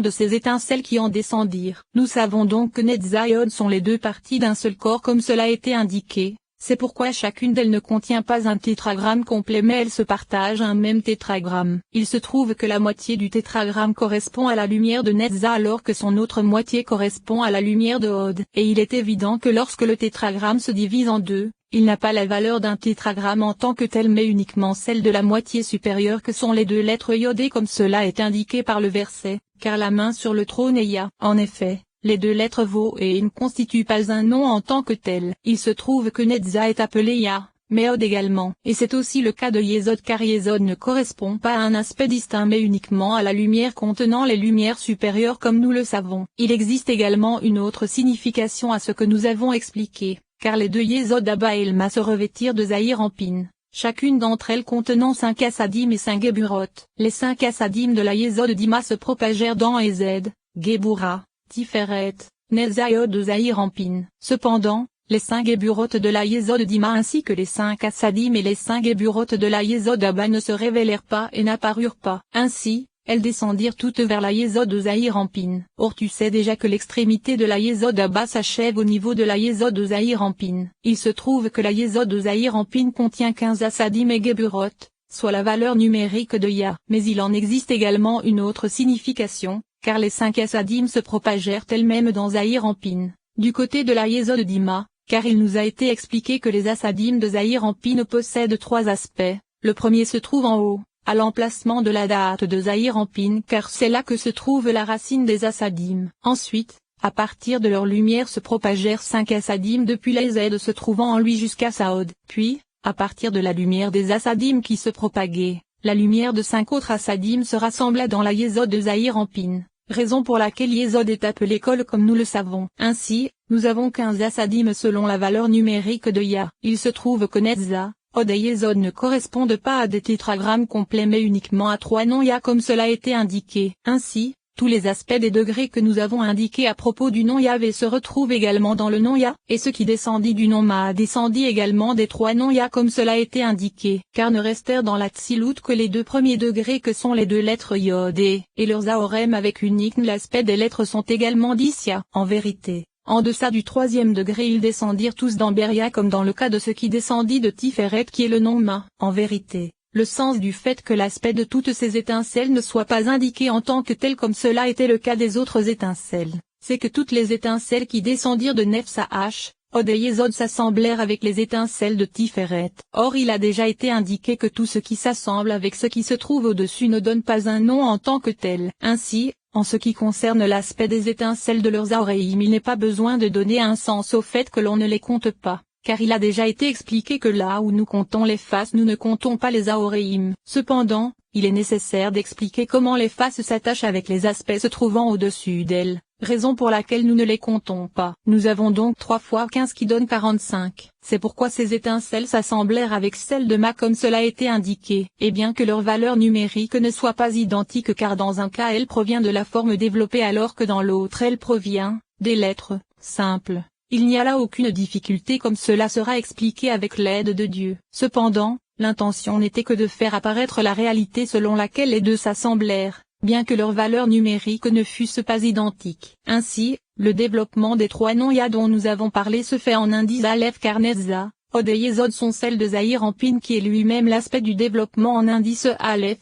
de ces étincelles qui en descendirent. Nous savons donc que Netza et Od sont les deux parties d'un seul corps comme cela a été indiqué. C'est pourquoi chacune d'elles ne contient pas un tétragramme complet mais elles se partagent un même tétragramme. Il se trouve que la moitié du tétragramme correspond à la lumière de Netza alors que son autre moitié correspond à la lumière de Od. Et il est évident que lorsque le tétragramme se divise en deux, il n'a pas la valeur d'un tétragramme en tant que tel mais uniquement celle de la moitié supérieure que sont les deux lettres iodées comme cela est indiqué par le verset, car la main sur le trône est Ya. En effet, les deux lettres Vo et In ne constituent pas un nom en tant que tel. Il se trouve que Netza est appelé Ya, mais Od également. Et c'est aussi le cas de Yesod car Yesod ne correspond pas à un aspect distinct mais uniquement à la lumière contenant les lumières supérieures comme nous le savons. Il existe également une autre signification à ce que nous avons expliqué, car les deux Yesod Abba et Elma se revêtirent de Zahir en Pin, chacune d'entre elles contenant 5 Assadim et 5 Geburot. Les 5 Assadim de la Yesod d'Ima se propagèrent dans Ezed, Gebura, Tiferet, Netza et Od de Zahir en Pin. Cependant, les 5 Geburot de la Yesod d'Ima ainsi que les 5 Assadim et les 5 Geburot de la Yesod Abba ne se révélèrent pas et n'apparurent pas. Ainsi, elles descendirent toutes vers la Yesod de Zahir en Pin. Or tu sais déjà que l'extrémité de la Yesod Abba s'achève au niveau de la Yesod de Zahir en Pin. Il se trouve que la Yesod de Zahir en Pin contient 15 Assadim et Geburot, soit la valeur numérique de Ya. Mais il en existe également une autre signification, car les 5 Assadim se propagèrent elles-mêmes dans Zahir en Pin, du côté de la Yesod d'Ima, car il nous a été expliqué que les Assadim de Zahir en Pin possèdent 3 aspects. Le premier se trouve en haut, à l'emplacement de la date de Zahir en Pin car c'est là que se trouve la racine des Assadim. Ensuite, à partir de leur lumière se propagèrent 5 Assadim depuis la Z se trouvant en lui jusqu'à Saod. Puis, à partir de la lumière des Assadim qui se propagaient, la lumière de 5 autres Assadim se rassembla dans la Yesod de Zahir en Pin, raison pour laquelle Yesod est appelé Kol comme nous le savons. Ainsi, nous avons 15 Assadim selon la valeur numérique de Ya. Il se trouve que Netza, Od et Yesod ne correspondent pas à des tétragrammes complets mais uniquement à 3 noms Ya comme cela a été indiqué. Ainsi, tous les aspects des degrés que nous avons indiqués à propos du nom Yahvé se retrouvent également dans le nom Ya, et ce qui descendit du nom Ma descendit également des 3 noms Ya comme cela a été indiqué, car ne restèrent dans la Tsilut que les 2 premiers degrés que sont les 2 lettres Yod et leurs Aorem avec unique l'aspect des lettres sont également 10 Ya. En vérité, en deçà du 3e degré ils descendirent tous dans Beria comme dans le cas de ce qui descendit de Tiferet qui est le nom Ma. En vérité, le sens du fait que l'aspect de toutes ces étincelles ne soit pas indiqué en tant que tel comme cela était le cas des autres étincelles, c'est que toutes les étincelles qui descendirent de Nefsa H, Od et Yesod s'assemblèrent avec les étincelles de Tiferet. Or il a déjà été indiqué que tout ce qui s'assemble avec ce qui se trouve au-dessus ne donne pas un nom en tant que tel. Ainsi, en ce qui concerne l'aspect des étincelles de leurs Aoreim il n'est pas besoin de donner un sens au fait que l'on ne les compte pas, car il a déjà été expliqué que là où nous comptons les faces nous ne comptons pas les Aoreim. Cependant, il est nécessaire d'expliquer comment les faces s'attachent avec les aspects se trouvant au-dessus d'elles, raison pour laquelle nous ne les comptons pas. Nous avons donc 3 fois 15 qui donne 45. C'est pourquoi ces étincelles s'assemblèrent avec celles de Ma comme cela a été indiqué. Et bien que leur valeur numérique ne soit pas identique car dans un cas elle provient de la forme développée alors que dans l'autre elle provient des lettres simples, il n'y a là aucune difficulté comme cela sera expliqué avec l'aide de Dieu. Cependant, l'intention n'était que de faire apparaître la réalité selon laquelle les deux s'assemblèrent, bien que leurs valeurs numériques ne fussent pas identiques. Ainsi, le développement des 3 noms Ya dont nous avons parlé se fait en indice Aleph car Netza, Od et Yesod sont celles de Zahir en Pin qui est lui-même l'aspect du développement en indice Aleph.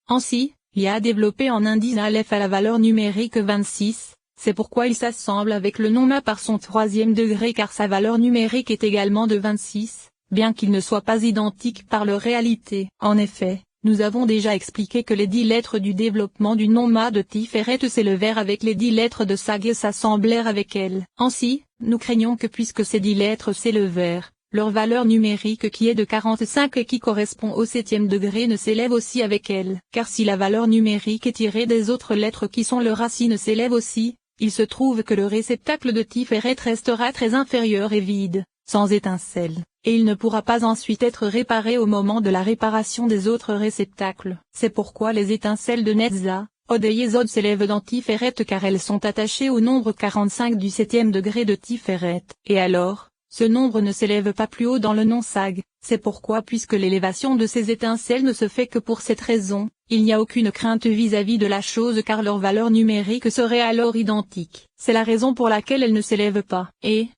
Ainsi, Ya développé en indice Aleph à la valeur numérique 26. C'est pourquoi il s'assemble avec le nom Ma par son 3e degré car sa valeur numérique est également de 26, bien qu'il ne soit pas identique par leur réalité. En effet, nous avons déjà expliqué que les 10 lettres du développement du nom Ma de Tiferet s'élevèrent avec les 10 lettres de Sag et s'assemblèrent avec elles. Ainsi, nous craignons que puisque ces 10 lettres s'élevèrent, leur valeur numérique qui est de 45 et qui correspond au 7e degré ne s'élève aussi avec elles. Car si la valeur numérique est tirée des autres lettres qui sont leurs racines s'élève aussi, il se trouve que le réceptacle de Tiferet restera très inférieur et vide, sans étincelle, et il ne pourra pas ensuite être réparé au moment de la réparation des autres réceptacles. C'est pourquoi les étincelles de Netza, Od et Yesod s'élèvent dans Tiferet car elles sont attachées au nombre 45 du 7e degré de Tiferet. Et alors, ce nombre ne s'élève pas plus haut dans le nom Sag. C'est pourquoi puisque l'élévation de ces étincelles ne se fait que pour cette raison, il n'y a aucune crainte vis-à-vis de la chose car leur valeur numérique serait alors identique. C'est la raison pour laquelle elle ne s'élève pas. Et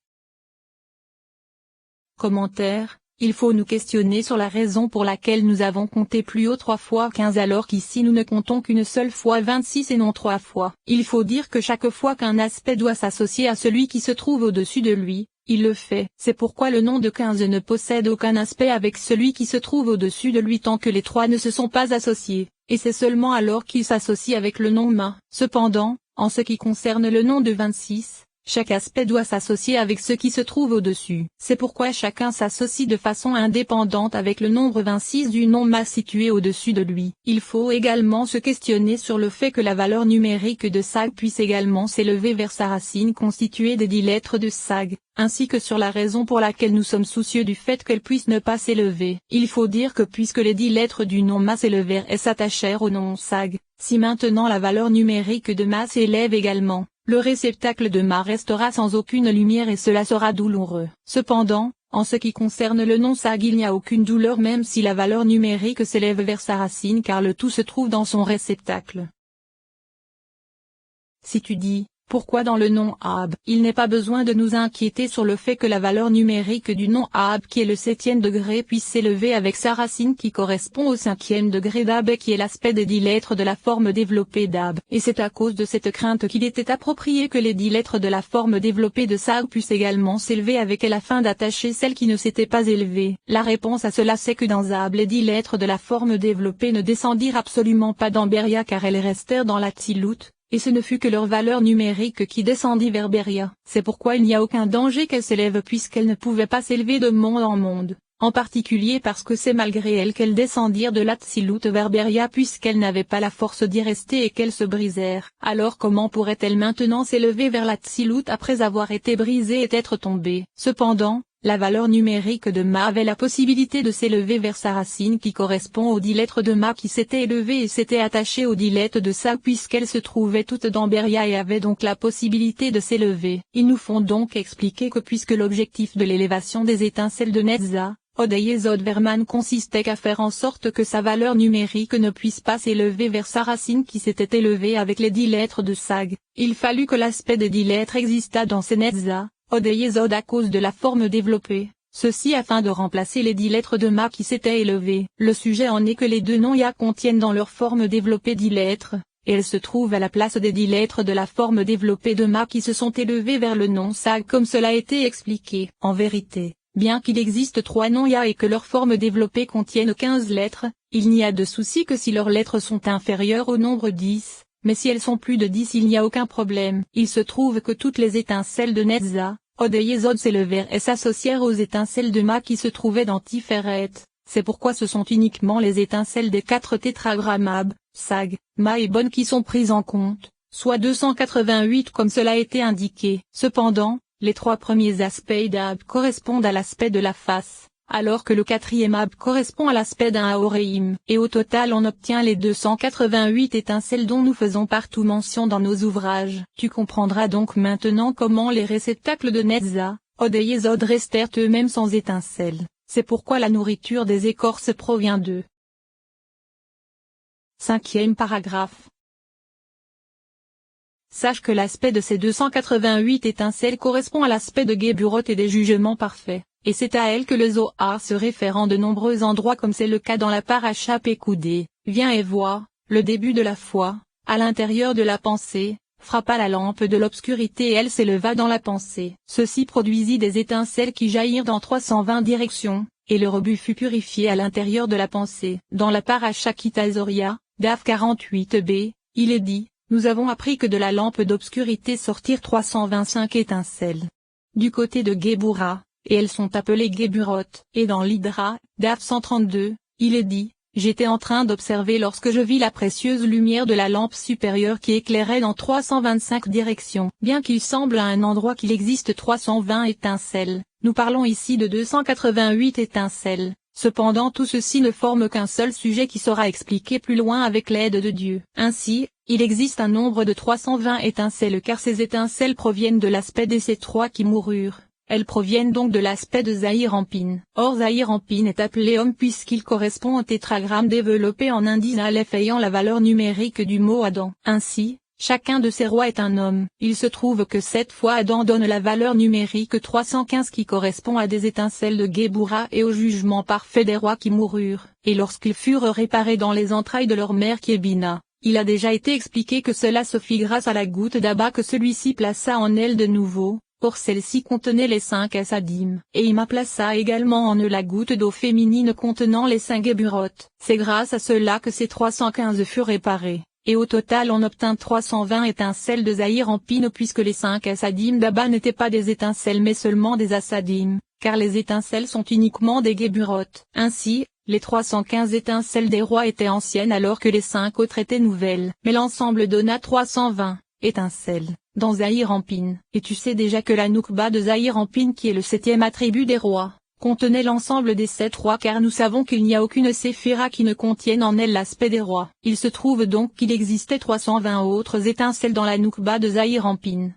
commentaire, il faut nous questionner sur la raison pour laquelle nous avons compté plus haut 3 fois 15 alors qu'ici nous ne comptons qu'une seule fois 26 et non 3 fois. Il faut dire que chaque fois qu'un aspect doit s'associer à celui qui se trouve au-dessus de lui, il le fait. C'est pourquoi le nom de 15 ne possède aucun aspect avec celui qui se trouve au-dessus de lui tant que les trois ne se sont pas associés, et c'est seulement alors qu'il s'associe avec le nom Ma. Cependant, en ce qui concerne le nom de 26, chaque aspect doit s'associer avec ce qui se trouve au-dessus. C'est pourquoi chacun s'associe de façon indépendante avec le nombre 26 du nom Ma situé au-dessus de lui. Il faut également se questionner sur le fait que la valeur numérique de Sag puisse également s'élever vers sa racine constituée des 10 lettres de Sag, ainsi que sur la raison pour laquelle nous sommes soucieux du fait qu'elle puisse ne pas s'élever. Il faut dire que puisque les 10 lettres du nom Ma s'élevèrent et s'attachèrent au nom Sag, si maintenant la valeur numérique de Ma s'élève également, le réceptacle de Ma restera sans aucune lumière et cela sera douloureux. Cependant, en ce qui concerne le nom Sag il n'y a aucune douleur même si la valeur numérique s'élève vers sa racine car le tout se trouve dans son réceptacle. Si tu dis, pourquoi dans le nom Ab, il n'est pas besoin de nous inquiéter sur le fait que la valeur numérique du nom Ab qui est le 7e degré puisse s'élever avec sa racine qui correspond au 5e degré d'Ab et qui est l'aspect des 10 lettres de la forme développée d'Ab. Et c'est à cause de cette crainte qu'il était approprié que les 10 lettres de la forme développée de Sag puissent également s'élever avec elle afin d'attacher celles qui ne s'étaient pas élevées. La réponse à cela c'est que dans Ab les 10 lettres de la forme développée ne descendirent absolument pas dans Beria car elles restèrent dans la Tzilut. Et ce ne fut que leur valeur numérique qui descendit vers Beria. C'est pourquoi il n'y a aucun danger qu'elle s'élève puisqu'elle ne pouvait pas s'élever de monde en monde, en particulier parce que c'est malgré elle qu'elles descendirent de la Tzilut vers Beria puisqu'elles n'avaient pas la force d'y rester et qu'elles se brisèrent. Alors comment pourraient-elles maintenant s'élever vers la Tzilut après avoir été brisées et être tombées? Cependant, la valeur numérique de Ma avait la possibilité de s'élever vers sa racine qui correspond aux 10 lettres de Ma qui s'étaient élevées et s'étaient attachées aux 10 lettres de Sag puisqu'elles se trouvaient toutes dans Beria et avaient donc la possibilité de s'élever. Ils nous font donc expliquer que puisque l'objectif de l'élévation des étincelles de Netza, Od et Yesod Verman consistait à faire en sorte que sa valeur numérique ne puisse pas s'élever vers sa racine qui s'était élevée avec les 10 lettres de Sag, il fallut que l'aspect des 10 lettres existât dans ces Netza, Od et Yesod à cause de la forme développée, ceci afin de remplacer les 10 lettres de Ma qui s'étaient élevées. Le sujet en est que les deux noms Ya contiennent dans leur forme développée 10 lettres, et elles se trouvent à la place des 10 lettres de la forme développée de Ma qui se sont élevées vers le nom Sag comme cela a été expliqué. En vérité, bien qu'il existe 3 noms Ya et que leur forme développée contienne 15 lettres, il n'y a de souci que si leurs lettres sont inférieures au nombre 10. Mais si elles sont plus de 10 il n'y a aucun problème. Il se trouve que toutes les étincelles de Netza, Od et Yesod s'élevèrent et s'associèrent aux étincelles de Ma qui se trouvaient dans Tiferet. C'est pourquoi ce sont uniquement les étincelles des 4 tétragrammes Ab, Sag, Ma et Bon qui sont prises en compte, soit 288 comme cela a été indiqué. Cependant, les 3 premiers aspects d'Ab correspondent à l'aspect de la face, alors que le 4e Ab correspond à l'aspect d'un Aoreim. Et au total on obtient les 288 étincelles dont nous faisons partout mention dans nos ouvrages. Tu comprendras donc maintenant comment les réceptacles de Netza, Od et Yesod restèrent eux-mêmes sans étincelles. C'est pourquoi la nourriture des écorces provient d'eux. 5e paragraphe. Sache que l'aspect de ces 288 étincelles correspond à l'aspect de Geburot et des jugements parfaits. Et c'est à elle que le Zohar se réfère en de nombreux endroits comme c'est le cas dans la paracha Pécoudé. Viens et vois, le début de la foi, à l'intérieur de la pensée, frappa la lampe de l'obscurité et elle s'éleva dans la pensée. Ceci produisit des étincelles qui jaillirent dans 320 directions, et le rebut fut purifié à l'intérieur de la pensée. Dans la paracha Kitazoria, Daf 48b, il est dit, nous avons appris que de la lampe d'obscurité sortirent 325 étincelles. Du côté de Géboura, et elles sont appelées Geburot. Et dans l'Hydra, Daf 132, il est dit, j'étais en train d'observer lorsque je vis la précieuse lumière de la lampe supérieure qui éclairait dans 325 directions. Bien qu'il semble à un endroit qu'il existe 320 étincelles, nous parlons ici de 288 étincelles. Cependant tout ceci ne forme qu'un seul sujet qui sera expliqué plus loin avec l'aide de Dieu. Ainsi, il existe un nombre de 320 étincelles car ces étincelles proviennent de l'aspect de ces 3 qui moururent. elles proviennent donc de l'aspect de Zahir-Anpin. Or Zahir-Anpin est appelé homme puisqu'il correspond au tétragramme développé en indice Aleph ayant la valeur numérique du mot Adam. Ainsi, chacun de ces rois est un homme. Il se trouve que 7 fois Adam donne la valeur numérique 315 qui correspond à des étincelles de Géboura et au jugement parfait des rois qui moururent, et lorsqu'ils furent réparés dans les entrailles de leur mère qui est Bina. Il a déjà été expliqué que cela se fit grâce à la goutte d'Abba que celui-ci plaça en elle de nouveau. Or celle-ci contenait les 5 Assadim, et Ima plaça également en eux la goutte d'eau féminine contenant les 5 Géburotes. C'est grâce à cela que ces 315 furent réparés, et au total on obtint 320 étincelles de Zahir-Anpin puisque les 5 Assadim d'Abba n'étaient pas des étincelles mais seulement des Assadim, car les étincelles sont uniquement des Géburotes. Ainsi, les 315 étincelles des rois étaient anciennes alors que les 5 autres étaient nouvelles. Mais l'ensemble donna 320 étincelles dans Zahir-Anpin. Et tu sais déjà que la Noukba de Zahir-Anpin qui est le 7e attribut des rois, contenait l'ensemble des 7 rois car nous savons qu'il n'y a aucune séphira qui ne contienne en elle l'aspect des rois. Il se trouve donc qu'il existait 320 autres étincelles dans la Noukba de Zahir-Anpin.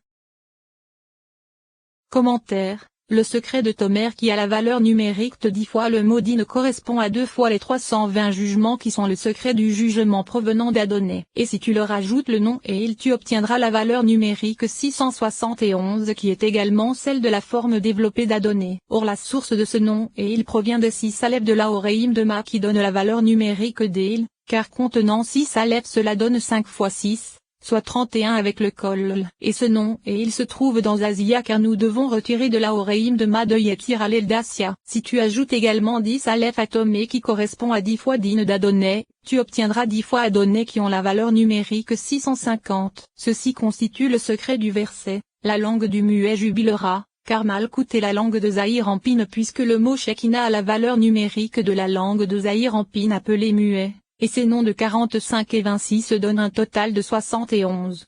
Commentaire. Le secret de Tomer qui a la valeur numérique de 10 fois le mot Din correspond à 2 fois les 320 jugements qui sont le secret du jugement provenant d'Adonai. Et si tu leur ajoutes le nom et tu obtiendras la valeur numérique 671 qui est également celle de la forme développée d'Adonai. Or la source de ce nom et il provient de 6 Aleph de la Oreim de Ma qui donne la valeur numérique d'El, car contenant 6 Aleph cela donne 5 fois 6. Soit 31 avec le kol, et ce nom et il se trouve dans Asia car nous devons retirer de la Oreim de Ma de Yetir à l'Eldacia. Si tu ajoutes également 10 Aleph à Tomé qui correspond à 10 fois Din d'Adonai, tu obtiendras 10 fois Adonai qui ont la valeur numérique 650. Ceci constitue le secret du verset, la langue du muet jubilera, car Malkout est la langue de Zahir-Anpin puisque le mot Shekinah a la valeur numérique de la langue de Zahir-Anpin appelée muet. Et ces noms de 45 et 26 se donnent un total de 71.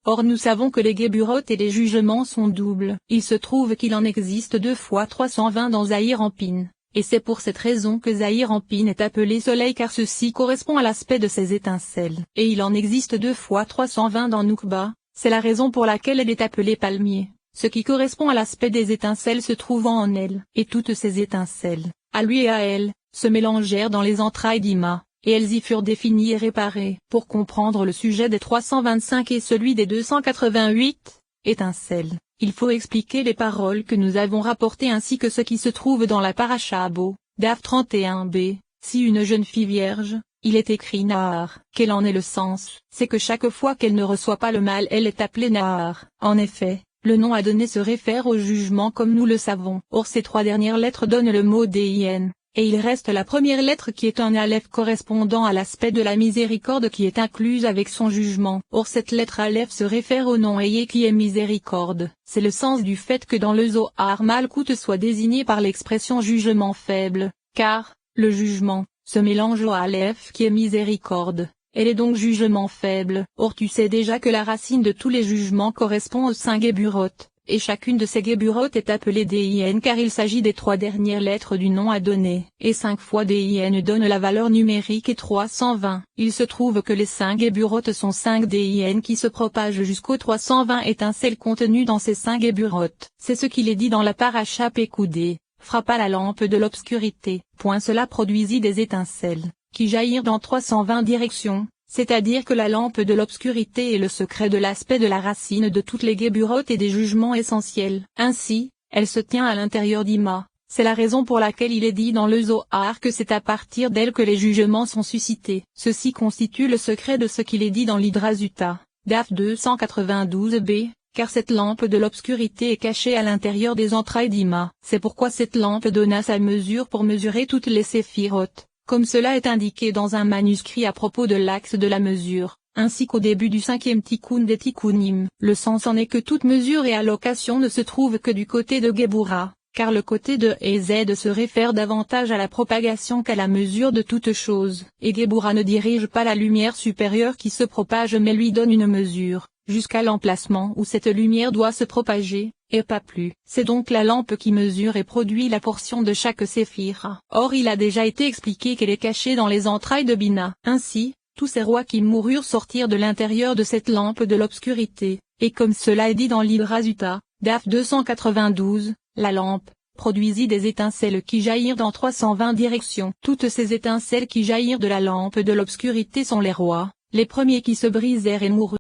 Or nous savons que les Géburotes et les jugements sont doubles. Il se trouve qu'il en existe 2 fois 320 dans Zahir-Anpin, et c'est pour cette raison que Zahir-Anpin est appelé soleil car ceci correspond à l'aspect de ses étincelles. Et il en existe 2 fois 320 dans Noukba, c'est la raison pour laquelle elle est appelée palmier, ce qui correspond à l'aspect des étincelles se trouvant en elle. Et toutes ces étincelles, à lui et à elle, se mélangèrent dans les entrailles d'Ima, et elles y furent définies et réparées. Pour comprendre le sujet des 325 et celui des 288 étincelles, il faut expliquer les paroles que nous avons rapportées ainsi que ce qui se trouve dans la Paracha Abo, Daf 31b. Si une jeune fille vierge, il est écrit Nahar. Quel en est le sens? C'est que chaque fois qu'elle ne reçoit pas le mal elle est appelée Nahar. En effet, le nom Adonai se réfère au jugement comme nous le savons. Or ces 3 dernières lettres donnent le mot Din. Et il reste la première lettre qui est un Aleph correspondant à l'aspect de la miséricorde qui est incluse avec son jugement. Or cette lettre Aleph se réfère au nom Ayé qui est miséricorde. C'est le sens du fait que dans le Zohar Malkout soit désigné par l'expression jugement faible, car, le jugement, se mélange au Aleph qui est miséricorde. Elle est donc jugement faible. Or tu sais déjà que la racine de tous les jugements correspond aux 5 Géburotes. Et chacune de ces Géburotes est appelée Din car il s'agit des 3 dernières lettres du nom Adonai. Et 5 fois Din donne la valeur numérique et 320. Il se trouve que les 5 Géburotes sont 5 Din qui se propagent jusqu'aux 320 étincelles contenues dans ces 5 Géburotes. C'est ce qu'il est dit dans la Paracha Pécoudé, frappa la lampe de l'obscurité. Cela produisit des étincelles, qui jaillirent dans 320 directions. C'est-à-dire que la lampe de l'obscurité est le secret de l'aspect de la racine de toutes les Géburotes et des jugements essentiels. Ainsi, elle se tient à l'intérieur d'Ima. C'est la raison pour laquelle il est dit dans le Zohar que c'est à partir d'elle que les jugements sont suscités. Ceci constitue le secret de ce qu'il est dit dans l'Hydrazuta, Daf 292b, car cette lampe de l'obscurité est cachée à l'intérieur des entrailles d'Ima. C'est pourquoi cette lampe donna sa mesure pour mesurer toutes les séphirotes. Comme cela est indiqué dans un manuscrit à propos de l'axe de la mesure, ainsi qu'au début du 5e tikkun des tikkunim. Le sens en est que toute mesure et allocation ne se trouve que du côté de Géboura, car le côté de Ez se réfère davantage à la propagation qu'à la mesure de toute chose. Et Géboura ne dirige pas la lumière supérieure qui se propage mais lui donne une mesure, jusqu'à l'emplacement où cette lumière doit se propager, et pas plus. C'est donc la lampe qui mesure et produit la portion de chaque séphira. Or il a déjà été expliqué qu'elle est cachée dans les entrailles de Bina. Ainsi, tous ces rois qui moururent sortirent de l'intérieur de cette lampe de l'obscurité, et comme cela est dit dans l'Hydrazuta, DAF 292, la lampe, produisit des étincelles qui jaillirent dans 320 directions. Toutes ces étincelles qui jaillirent de la lampe de l'obscurité sont les rois, les premiers qui se brisèrent et moururent.